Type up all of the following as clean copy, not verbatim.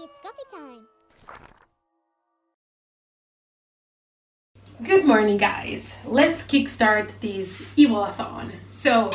It's coffee time. Good morning, guys. Let's kickstart this Evilathon. So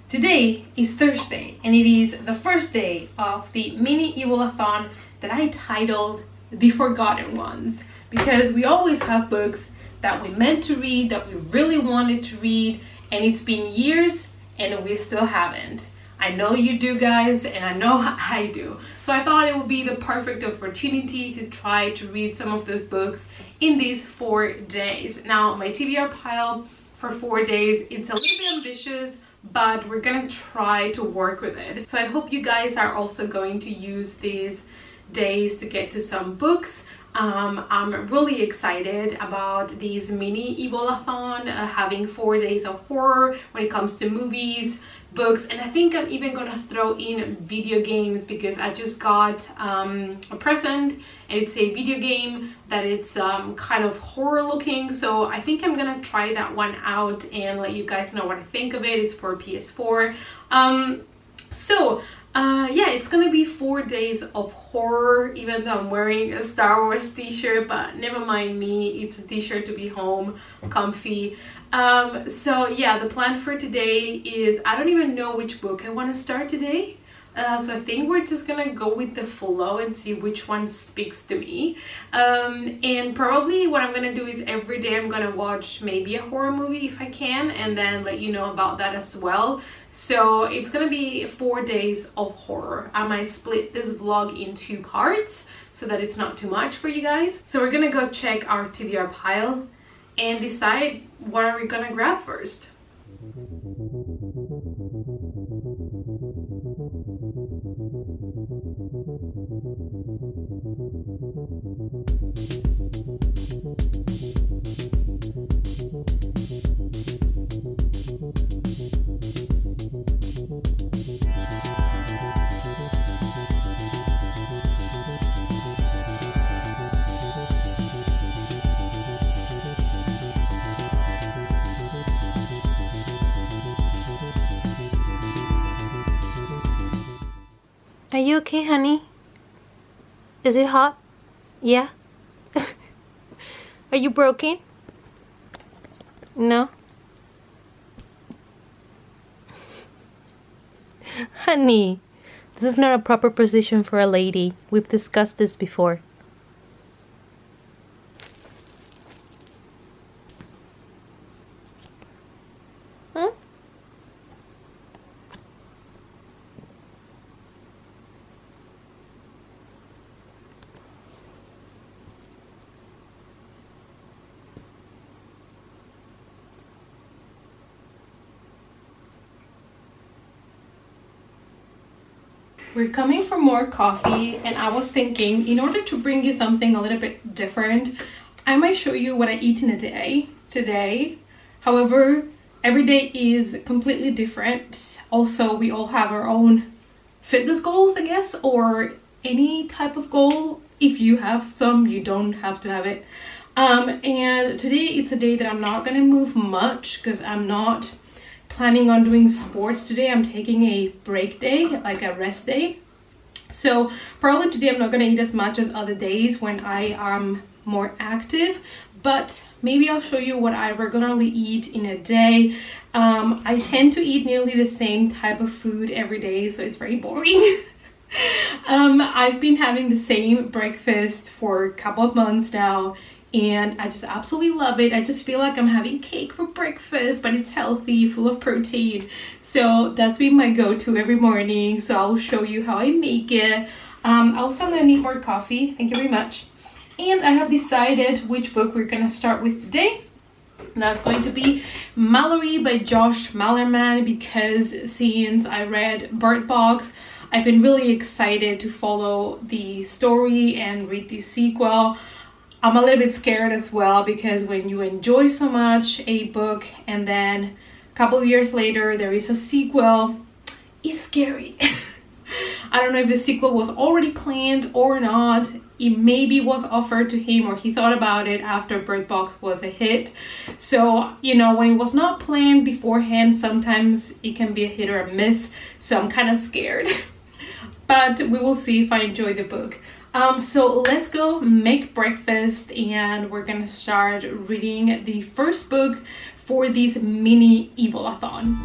today is Thursday and it is the first day of the mini Evilathon that I titled The Forgotten Ones, because we always have books that we meant to read, that we really wanted to read, and it's been years and we still haven't. I know you do, guys, and I know I do. So I thought it would be the perfect opportunity to try to read some of those books in these 4 days. Now, my TBR pile for 4 days, it's a little bit ambitious, but we're gonna try to work with it. So I hope you guys are also going to use these days to get to some books. I'm really excited about these mini Evilathon, having 4 days of horror when it comes to movies, books, and I think I'm even gonna throw in video games, because I just got a present and it's a video game that it's kind of horror looking, so I think I'm gonna try that one out and let you guys know what I think of it. It's for PS4. Yeah, it's gonna be 4 days of horror, even though I'm wearing a Star Wars t-shirt, but never mind me, it's a t-shirt to be home, comfy. So yeah, the plan for today is, I don't even know which book I want to start today. So I think we're just gonna go with the flow and see which one speaks to me. And probably what I'm gonna do is every day I'm gonna watch maybe a horror movie if I can, and then let you know about that as well. So it's gonna be 4 days of horror. I might split this vlog in 2 parts so that it's not too much for you guys. So we're gonna go check our TBR pile and decide what are we gonna grab first. Are you okay, honey? Is it hot? Yeah? Are you broken? No? Honey, this is not a proper position for a lady. We've discussed this before. Hmm? We're coming for more coffee, and I was thinking, in order to bring you something a little bit different, I might show you what I eat in a day today. However, every day is completely different. Also, we all have our own fitness goals, I guess, or any type of goal. If you have some, you don't have to have it. And today it's a day that I'm not gonna move much because I'm not planning on doing sports today. I'm taking a break day, like a rest day. So probably today I'm not gonna eat as much as other days when I am more active, but maybe I'll show you what I regularly eat in a day. I tend to eat nearly the same type of food every day, so it's very boring. I've been having the same breakfast for a couple of months now, and I just absolutely love it. I just feel like I'm having cake for breakfast, but it's healthy, full of protein. So that's been my go-to every morning. So I'll show you how I make it. Also, I'm gonna need more coffee. Thank you very much. And I have decided which book we're gonna start with today. And that's going to be Mallory by Josh Malerman, because since I read Bird Box, I've been really excited to follow the story and read the sequel. I'm a little bit scared as well, because when you enjoy so much a book and then a couple of years later there is a sequel, it's scary. I don't know if the sequel was already planned or not. It maybe was offered to him, or he thought about it after Bird Box was a hit. So, you know, when it was not planned beforehand, sometimes it can be a hit or a miss. So I'm kind of scared. But we will see if I enjoy the book. So let's go make breakfast, and we're gonna start reading the first book for this mini Evilathon.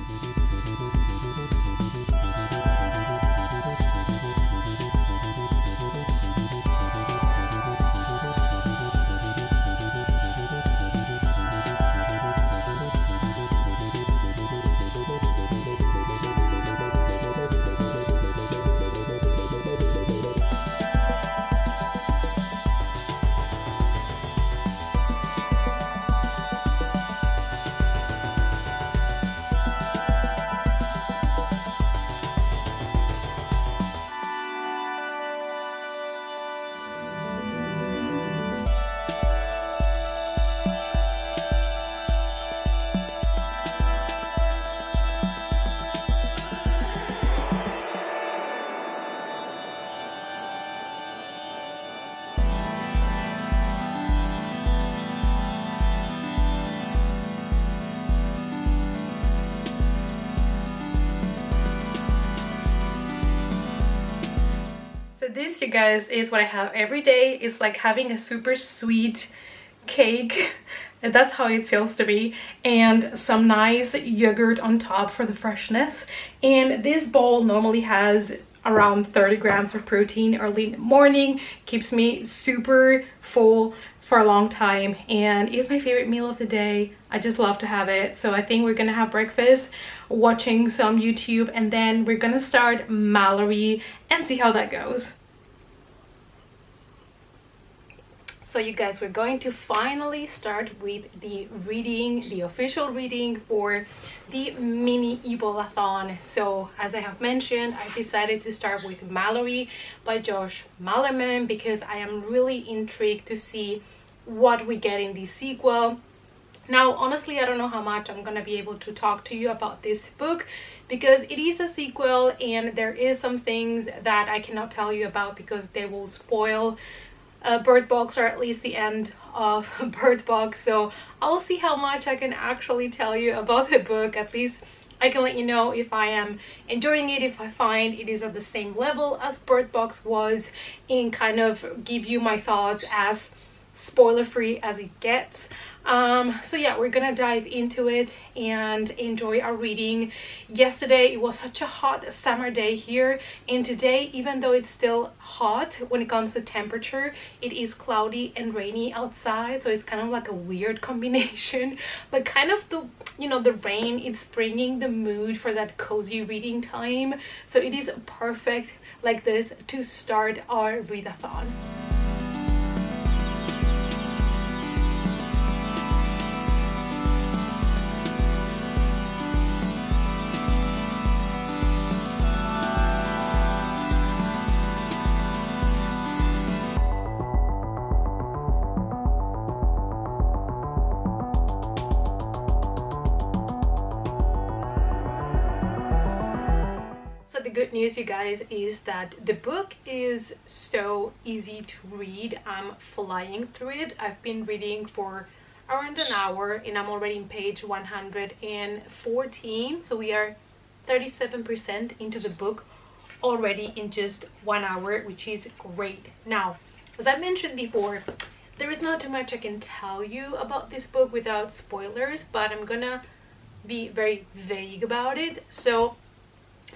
So this, you guys, is what I have every day. It's like having a super sweet cake. That's how it feels to me, and some nice yogurt on top for the freshness. And this bowl normally has around 30 grams of protein early in the morning. Keeps me super full for a long time, and it's my favorite meal of the day. I just love to have it. So I think we're gonna have breakfast, watching some YouTube, and then we're gonna start Mallory and see how that goes. So you guys, we're going to finally start with the reading, the official reading for the mini Evilathon. So as I have mentioned, I decided to start with Mallory by Josh Malerman because I am really intrigued to see what we get in the sequel. Now, honestly, I don't know how much I'm gonna be able to talk to you about this book because it is a sequel and there is some things that I cannot tell you about because they will spoil Bird Box, or at least the end of Bird Box. So I'll see how much I can actually tell you about the book. At least I can let you know if I am enjoying it, if I find it is at the same level as Bird Box was, and kind of give you my thoughts as spoiler free as it gets. So yeah, we're gonna dive into it and enjoy our reading. Yesterday it was such a hot summer day here, and today, even though it's still hot when it comes to temperature, it is cloudy and rainy outside, so it's kind of like a weird combination, but kind of the, you know, the rain, it's bringing the mood for that cozy reading time. So it is perfect like this to start our readathon. The good news, you guys, is that the book is so easy to read. I'm flying through it. I've been reading for around an hour and I'm already in page 114, so we are 37% into the book already in just 1 hour, which is great. Now, as I mentioned before, there is not too much I can tell you about this book without spoilers, but I'm gonna be very vague about it. So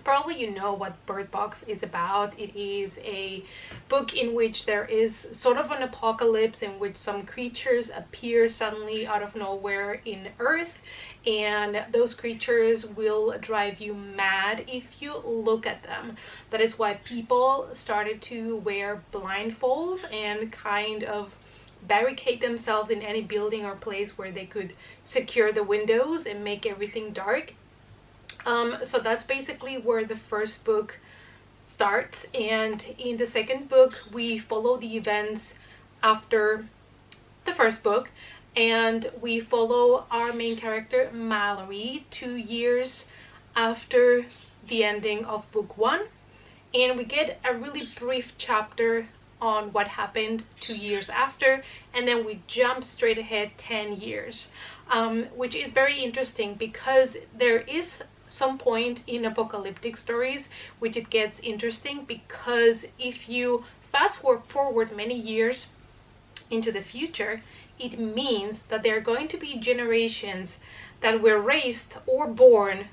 probably you know what Bird Box is about. It is a book in which there is sort of an apocalypse in which some creatures appear suddenly out of nowhere in Earth, and those creatures will drive you mad if you look at them. That is why people started to wear blindfolds and kind of barricade themselves in any building or place where they could secure the windows and make everything dark. So that's basically where the first book starts, and in the second book we follow the events after the first book, and we follow our main character Mallory 2 years after the ending of book 1, and we get a really brief chapter on what happened 2 years after, and then we jump straight ahead 10 years, which is very interesting because there is some point in apocalyptic stories which it gets interesting, because if you fast forward many years into the future, it means that there are going to be generations that were raised or born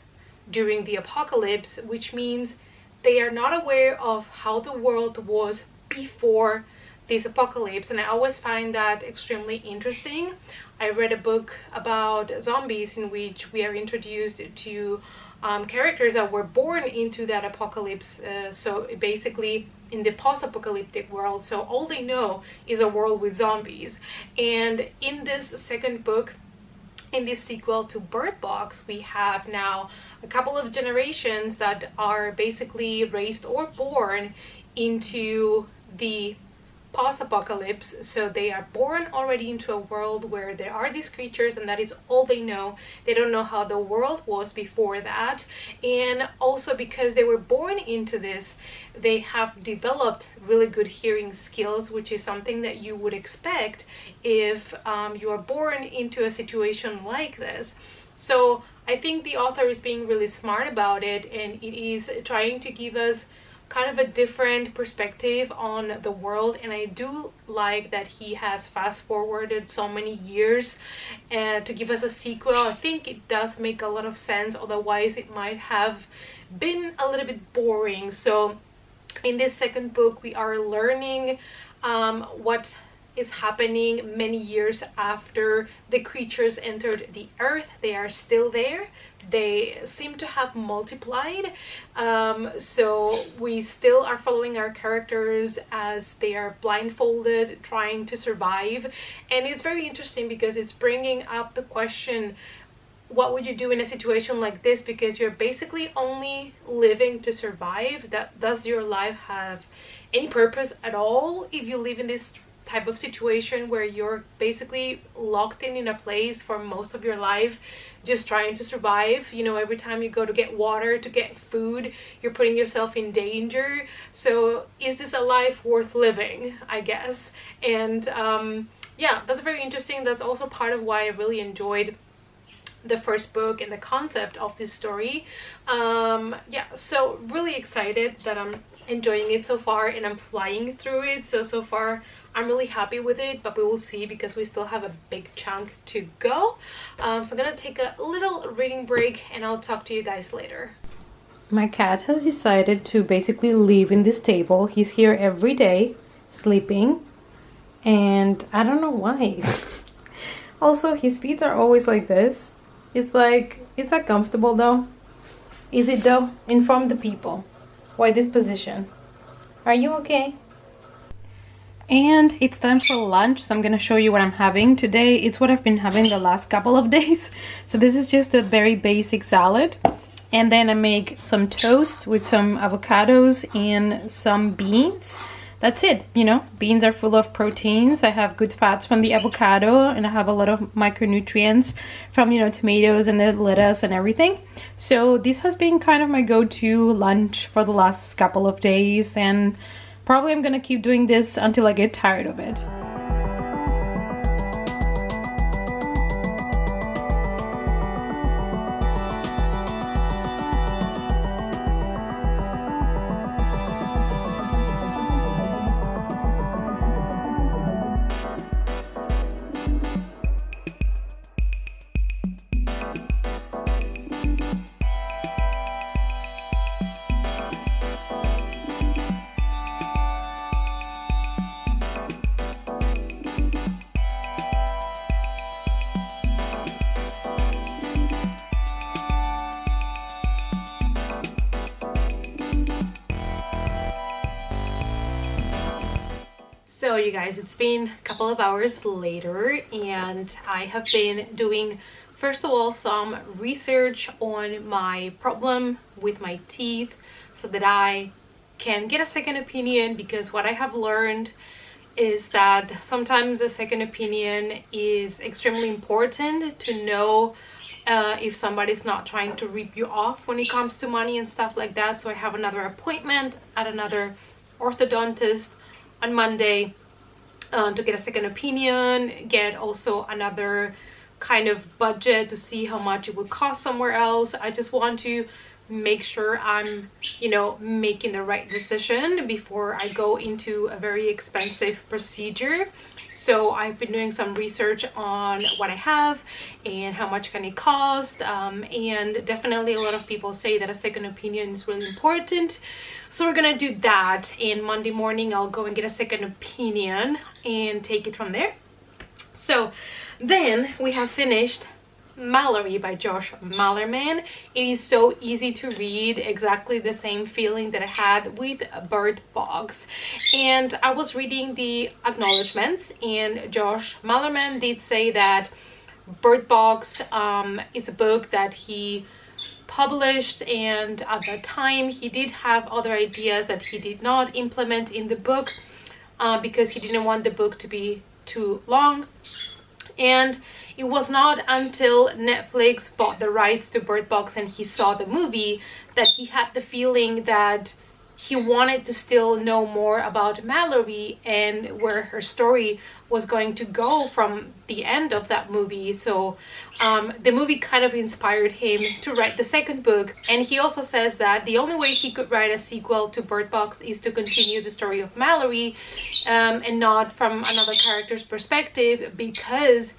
during the apocalypse, which means they are not aware of how the world was before this apocalypse. And I always find that extremely interesting. I read a book about zombies in which we are introduced to characters that were born into that apocalypse, so basically in the post-apocalyptic world, so all they know is a world with zombies. And in this second book, in this sequel to Bird Box, we have now a couple of generations that are basically raised or born into the post-apocalypse. So they are born already into a world where there are these creatures, and that is all they know. They don't know how the world was before that. And also because they were born into this, they have developed really good hearing skills, which is something that you would expect if you are born into a situation like this. So I think the author is being really smart about it, and it is trying to give us kind of a different perspective on the world. And I do like that he has fast forwarded so many years to give us a sequel. I think it does make a lot of sense, otherwise it might have been a little bit boring. So in this second book, we are learning what is happening many years after the creatures entered the earth. They are still there. They seem to have multiplied, so we still are following our characters as they are blindfolded trying to survive. And it's very interesting because it's bringing up the question, what would you do in a situation like this? Because you're basically only living to survive. Does your life have any purpose at all if you live in this type of situation where you're basically locked in a place for most of your life, just trying to survive? You know, every time you go to get water, to get food, you're putting yourself in danger. So is this a life worth living, I guess? And yeah, that's very interesting. That's also part of why I really enjoyed the first book and the concept of this story. Yeah, so really excited that I'm enjoying it so far, and I'm flying through it. So far I'm really happy with it, but we will see because we still have a big chunk to go. So I'm gonna take a little reading break and I'll talk to you guys later. My cat has decided to basically live in this table. He's here every day sleeping, and I don't know why. Also, his feet are always like this. It's like, is that comfortable though? Is it though? Inform the people. Why this position? Are you okay? And it's time for lunch, so I'm gonna show you what I'm having today. It's what I've been having the last couple of days. So this is just a very basic salad, and then I make some toast with some avocados and some beans. That's it. You know, beans are full of proteins. I have good fats from the avocado, and I have a lot of micronutrients from, you know, tomatoes and the lettuce and everything. So this has been kind of my go-to lunch for the last couple of days, and probably I'm gonna keep doing this until I get tired of it. So you guys, it's been a couple of hours later, and I have been doing, first of all, some research on my problem with my teeth so that I can get a second opinion, because what I have learned is that sometimes a second opinion is extremely important to know if somebody's not trying to rip you off when it comes to money and stuff like that. So I have another appointment at another orthodontist on Monday to get a second opinion, get also another kind of budget to see how much it would cost somewhere else. I just want to make sure I'm, you know, making the right decision before I go into a very expensive procedure. So I've been doing some research on what I have and how much can it cost, and definitely a lot of people say that a second opinion is really important. So we're gonna do that, and Monday morning I'll go and get a second opinion and take it from there. So then we have finished Mallory by Josh Malerman. It is so easy to read, exactly the same feeling that I had with Bird Box. And I was reading the acknowledgements, and Josh Malerman did say that Bird Box is a book that he published, and at that time he did have other ideas that he did not implement in the book because he didn't want the book to be too long. And it was not until Netflix bought the rights to Bird Box and he saw the movie that he had the feeling that he wanted to still know more about Mallory and where her story was going to go from the end of that movie. So the movie kind of inspired him to write the second book. And he also says that the only way he could write a sequel to Bird Box is to continue the story of Mallory and not from another character's perspective, because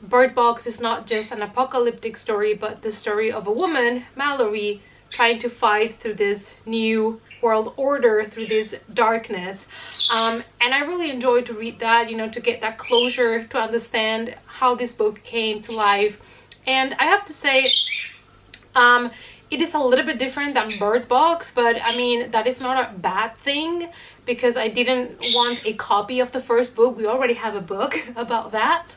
Bird Box is not just an apocalyptic story, but the story of a woman, Mallory, trying to fight through this new world order, through this darkness. And I really enjoyed to read that, you know, to get that closure, to understand how this book came to life. And I have to say, it is a little bit different than Bird Box, but I mean, that is not a bad thing, because I didn't want a copy of the first book. We already have a book about that.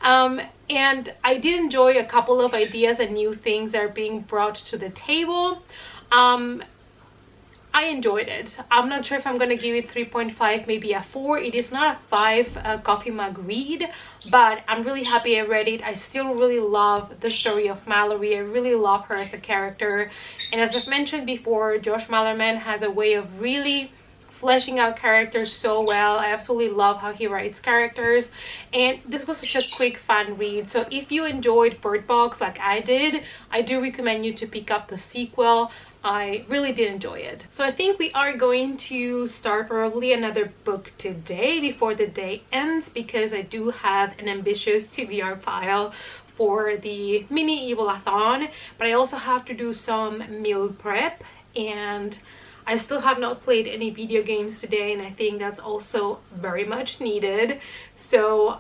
And I did enjoy a couple of ideas and new things that are being brought to the table. I enjoyed it. I'm not sure if I'm going to give it 3.5, maybe a 4. It is not a 5 coffee mug read, but I'm really happy I read it. I still really love the story of Mallory. I really love her as a character. And as I've mentioned before, Josh Malerman has a way of really fleshing out characters so well. I absolutely love how he writes characters, and this was such a quick, fun read. So if you enjoyed Bird Box like I did, I do recommend you to pick up the sequel. I really did enjoy it. So I think we are going to start probably another book today before the day ends, because I do have an ambitious TBR pile for the mini Evilathon, but I also have to do some meal prep, and I still have not played any video games today, and I think that's also very much needed. So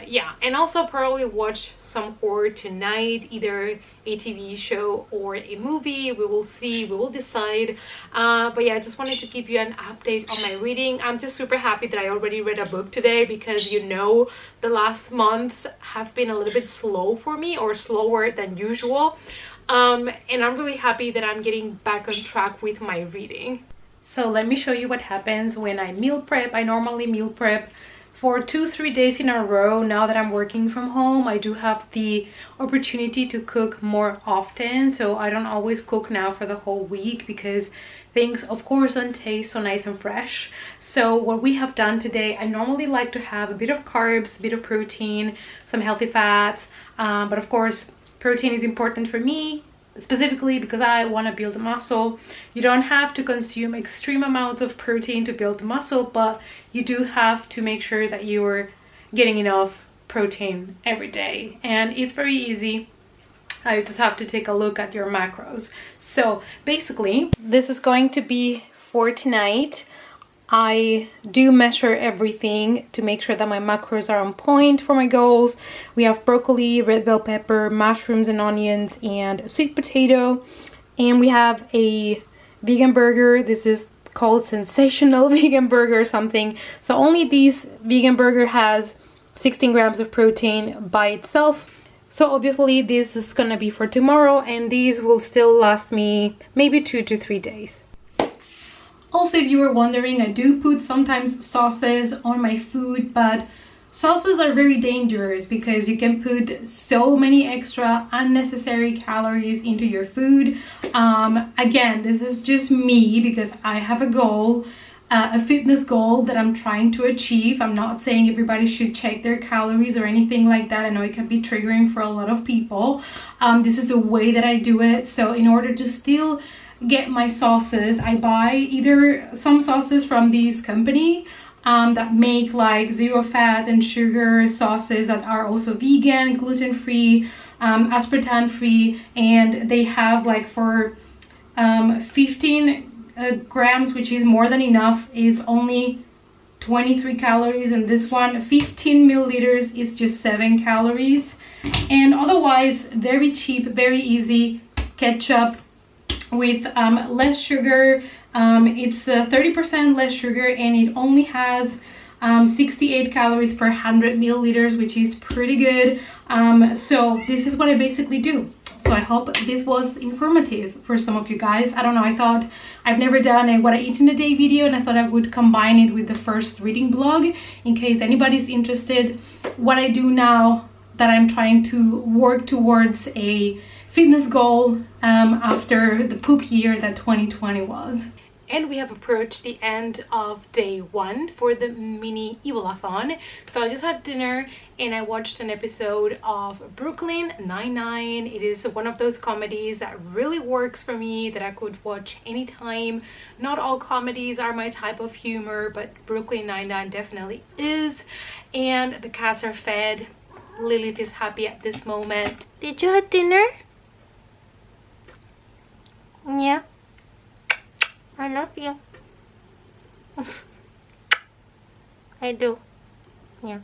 yeah, and also probably watch some horror tonight, either a TV show or a movie. We will see, we will decide. But yeah, I just wanted to give you an update on my reading. I'm just super happy that I already read a book today, because you know the last months have been a little bit slow for me, or slower than usual. And I'm really happy that I'm getting back on track with my reading. So let me show you what happens when I meal prep. I normally meal prep for 2-3 days in a row. Now that I'm working from home, I do have the opportunity to cook more often, so I don't always cook now for the whole week, because things of course don't taste so nice and fresh. So what we have done today, I normally like to have a bit of carbs, a bit of protein, some healthy fats, but of course protein is important for me, specifically because I want to build muscle. You don't have to consume extreme amounts of protein to build muscle, but you do have to make sure that you're getting enough protein every day. And it's very easy. I just have to take a look at your macros. So basically, this is going to be for tonight. I do measure everything to make sure that my macros are on point for my goals. We have broccoli, red bell pepper, mushrooms and onions, and sweet potato. And we have a vegan burger. This is called Sensational Vegan Burger or something. So only this vegan burger has 16 grams of protein by itself. So obviously this is gonna be for tomorrow, and these will still last me maybe 2 to 3 days. Also, if you were wondering, I do put sometimes sauces on my food, but sauces are very dangerous because you can put so many extra unnecessary calories into your food. Again, this is just me because I have a goal, a fitness goal that I'm trying to achieve. I'm not saying everybody should check their calories or anything like that. I know it can be triggering for a lot of people. This is the way that I do it. So in order to still get my sauces, I buy either some sauces from this company that make like zero fat and sugar sauces that are also vegan, gluten-free, aspartame free, and they have like for 15 grams, which is more than enough, is only 23 calories, and this one 15 milliliters is just 7 calories. And otherwise very cheap, very easy ketchup with less sugar. It's 30% less sugar, and it only has 68 calories per 100 milliliters, which is pretty good. So this is what I basically do. So I hope this was informative for some of you guys. I don't know, I thought, I've never done a what I eat in a day video, and I thought I would combine it with the first reading blog in case anybody's interested. What I do now that I'm trying to work towards a fitness goal after the poop year that 2020 was. And we have approached the end of day 1 for the mini Evilathon. So I just had dinner and I watched an episode of Brooklyn Nine-Nine. It is one of those comedies that really works for me, that I could watch anytime. Not all comedies are my type of humor, but Brooklyn Nine-Nine definitely is. And the cats are fed. Lilith is happy at this moment. Did you have dinner? Yeah. I love you. I do. Yeah.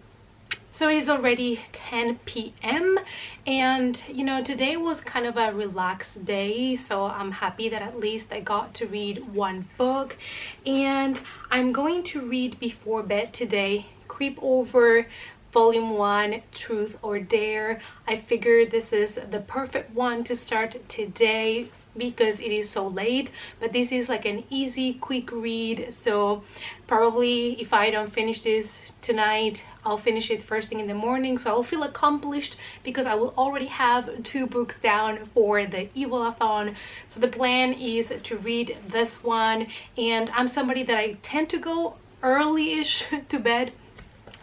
So it's already 10 p.m. and you know, today was kind of a relaxed day, so I'm happy that at least I got to read one book. And I'm going to read before bed today, Creep Over Volume 1, Truth or Dare. I figured this is the perfect one to start today because it is so late, but this is like an easy quick read. So probably if I don't finish this tonight, I'll finish it first thing in the morning, so I'll feel accomplished because I will already have 2 books down for the Evilathon. So the plan is to read this one, and I'm somebody that I tend to go early-ish to bed.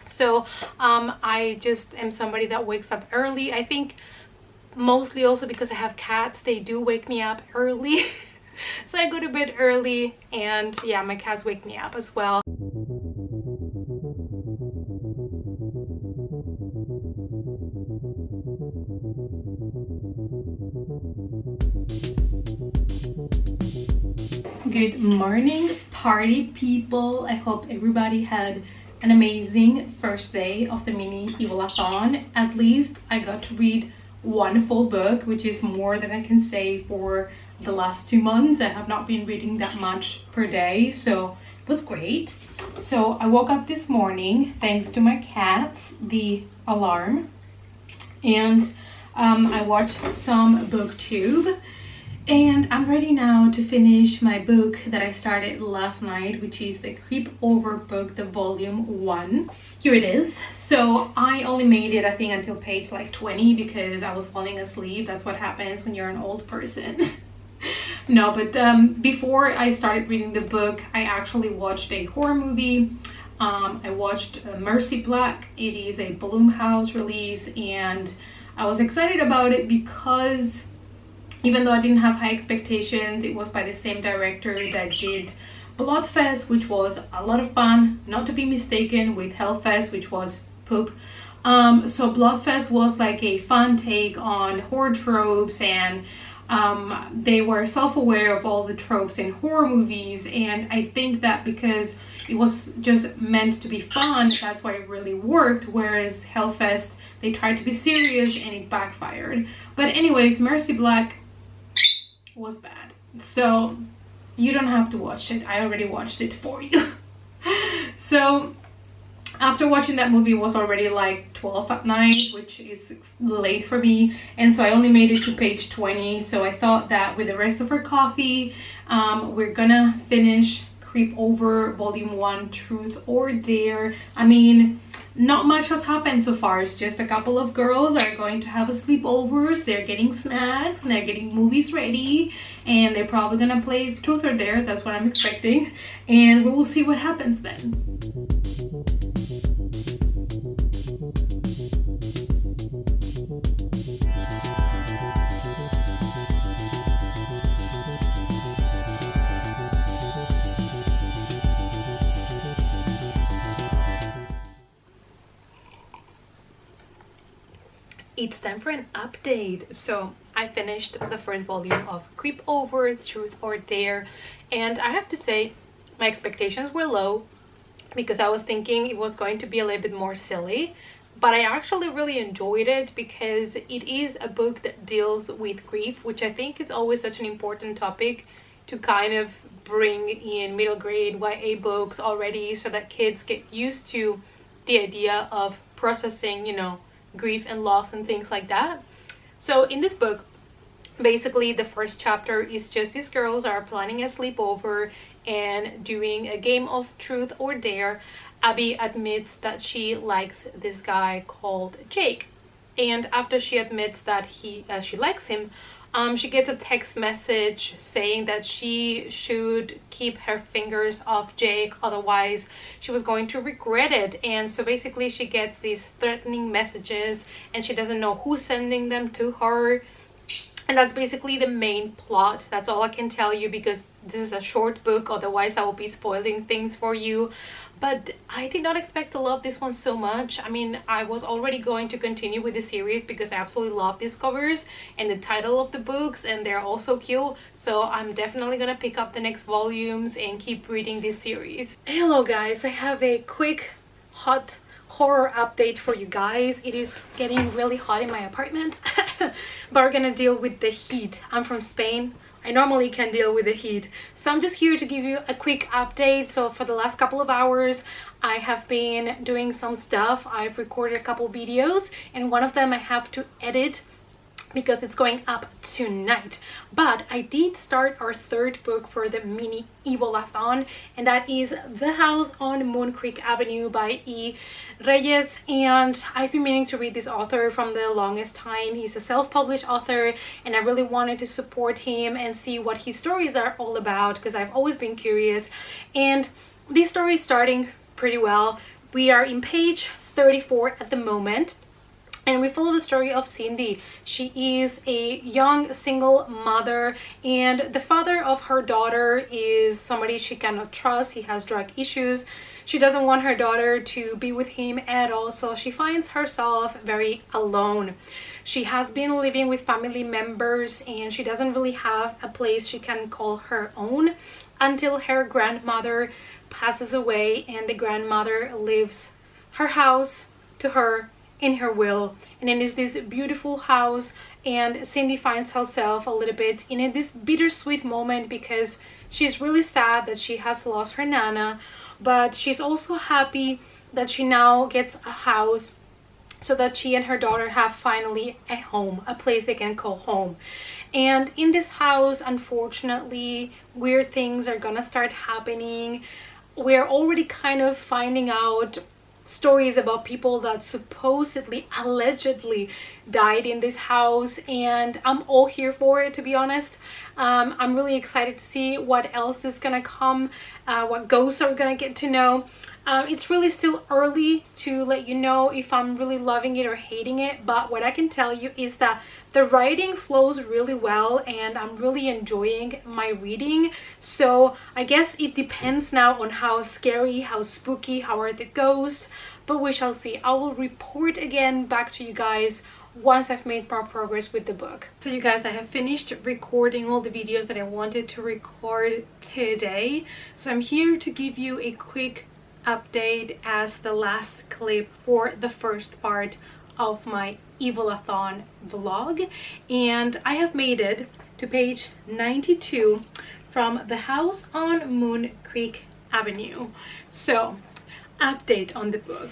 So I just am somebody that wakes up early. I think mostly also because I have cats, they do wake me up early. So I go to bed early, and yeah, my cats wake me up as well. Good morning, party people. I hope everybody had an amazing first day of the mini Evilathon. At least I got to read one full book, which is more than I can say for the last 2 months. I have not been reading that much per day, so it was great. So I woke up this morning thanks to my cats, the alarm, and I watched some booktube, and I'm ready now to finish my book that I started last night, which is the Creep Over book, the volume 1. Here it is. So I only made it, I think, until page like 20 because I was falling asleep. That's what happens when you're an old person. No, but before I started reading the book, I actually watched a horror movie. I watched Mercy Black. It is a Blumhouse release, and I was excited about it because even though I didn't have high expectations, it was by the same director that did Bloodfest, which was a lot of fun, not to be mistaken with Hellfest, which was poop. So Bloodfest was like a fun take on horror tropes, and they were self-aware of all the tropes in horror movies, and I think that because it was just meant to be fun, that's why it really worked, whereas Hellfest, they tried to be serious and it backfired. But anyways, Mercy Black was bad, so you don't have to watch it. I already watched it for you. So after watching that movie, it was already like 12 at night, which is late for me, and so I only made it to page 20. So I thought that with the rest of our coffee, we're gonna finish Creep Over volume 1, Truth or Dare. I mean, not much has happened so far. It's just a couple of girls are going to have a sleepovers. They're getting snacks, they're getting movies ready, and they're probably gonna play Truth or Dare. That's what I'm expecting, and we will see what happens then. It's time for an update. So I finished the first volume of Creep Over, Truth or Dare, and I have to say my expectations were low because I was thinking it was going to be a little bit more silly, but I actually really enjoyed it because it is a book that deals with grief, which I think is always such an important topic to kind of bring in middle grade YA books already, so that kids get used to the idea of processing, you know, grief and loss and things like that. So in this book, basically the first chapter is just these girls are planning a sleepover and doing a game of truth or dare. Abby admits that she likes this guy called Jake, and after she admits that she likes him, she gets a text message saying that she should keep her fingers off Jake, otherwise she was going to regret it. And so basically she gets these threatening messages and she doesn't know who's sending them to her. And that's basically the main plot. That's all I can tell you because this is a short book, otherwise I will be spoiling things for you. But I did not expect to love this one so much. I mean, I was already going to continue with the series because I absolutely love these covers and the title of the books, and they're also cute. So I'm definitely gonna pick up the next volumes and keep reading this series. Hello guys, I have a quick hot horror update for you guys. It is getting really hot in my apartment, but we're gonna deal with the heat. I'm from Spain. I normally can deal with the heat, so I'm just here to give you a quick update. So for the last couple of hours I have been doing some stuff. I've recorded a couple videos and one of them I have to edit because it's going up tonight. But I did start our third book for the mini Evilathon, and that is The House on Moon Creek Avenue by E. Reyes. And I've been meaning to read this author from the longest time. He's a self-published author and I really wanted to support him and see what his stories are all about because I've always been curious. And this story is starting pretty well. We are in page 34 at the moment. And we follow the story of Cindy. She is a young single mother, and the father of her daughter is somebody she cannot trust. He has drug issues. She doesn't want her daughter to be with him at all, so she finds herself very alone. She has been living with family members and she doesn't really have a place she can call her own until her grandmother passes away, and the grandmother leaves her house to her in her will, and it is this beautiful house. And Cindy finds herself a little bit in this bittersweet moment because she's really sad that she has lost her nana, but she's also happy that she now gets a house so that she and her daughter have finally a home, a place they can call home. And in this house, unfortunately, weird things are gonna start happening. We're already kind of finding out stories about people that supposedly, allegedly died in this house, and I'm all here for it, to be honest. I'm really excited to see what else is gonna come, what ghosts are gonna get to know. It's really still early to let you know if I'm really loving it or hating it, but what I can tell you is that the writing flows really well and I'm really enjoying my reading. So I guess it depends now on how scary, how spooky, how it goes, but we shall see. I will report again back to you guys once I've made more progress with the book. So you guys, I have finished recording all the videos that I wanted to record today, so I'm here to give you a quick update as the last clip for the first part of my Evilathon vlog. And I have made it to page 92 from The House on Moon Creek Avenue. So, update on the book.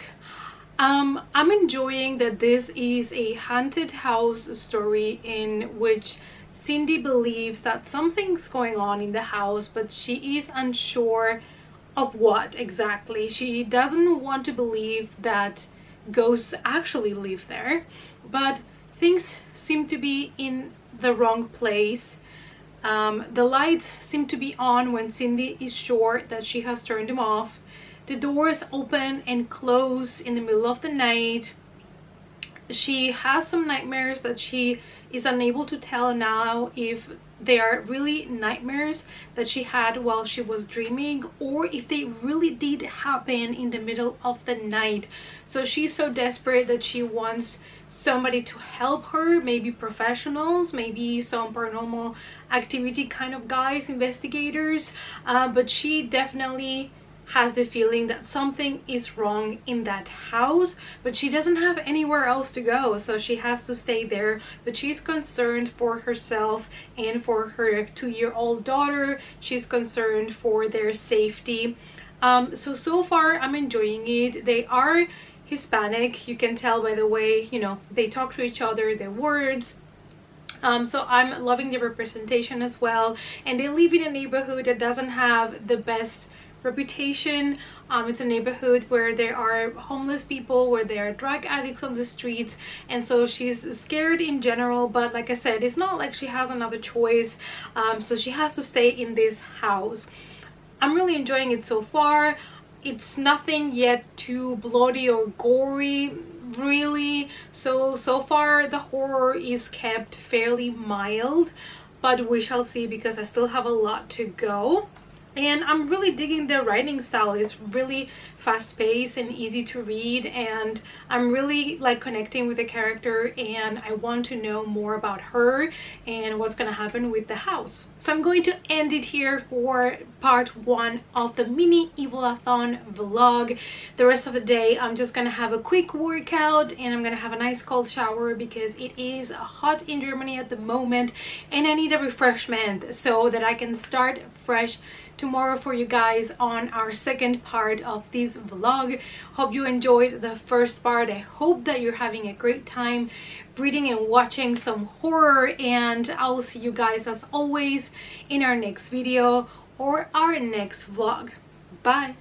I'm enjoying that this is a haunted house story in which Cindy believes that something's going on in the house, but she is unsure of what exactly. She doesn't want to believe that ghosts actually live there, but things seem to be in the wrong place. The lights seem to be on when Cindy is sure that she has turned them off. The doors open and close in the middle of the night. She has some nightmares that she is unable to tell now if they are really nightmares that she had while she was dreaming or if they really did happen in the middle of the night. So she's so desperate that she wants somebody to help her, maybe professionals, maybe some paranormal activity kind of guys, investigators, but she definitely has the feeling that something is wrong in that house, but she doesn't have anywhere else to go, so she has to stay there. But she's concerned for herself and for her 2-year-old daughter. She's concerned for their safety. So far I'm enjoying it. They are Hispanic, you can tell by the way, you know, they talk to each other, their words. So I'm loving the representation as well, and they live in a neighborhood that doesn't have the best reputation. It's a neighborhood where there are homeless people, where there are drug addicts on the streets, and so she's scared in general. But like I said, it's not like she has another choice, so she has to stay in this house. I'm really enjoying it so far. It's nothing yet too bloody or gory, really. So far the horror is kept fairly mild, but we shall see, because I still have a lot to go. And I'm really digging the writing style. It's really fast-paced and easy to read, and I'm really like connecting with the character, and I want to know more about her and what's gonna happen with the house. So I'm going to end it here for part 1 of the mini Evilathon vlog. The rest of the day I'm just gonna have a quick workout, and I'm gonna have a nice cold shower because it is hot in Germany at the moment, and I need a refreshment so that I can start fresh tomorrow for you guys on our second part of this vlog. Hope you enjoyed the first part. I hope that you're having a great time reading and watching some horror, and I will see you guys as always in our next video or our next vlog. Bye.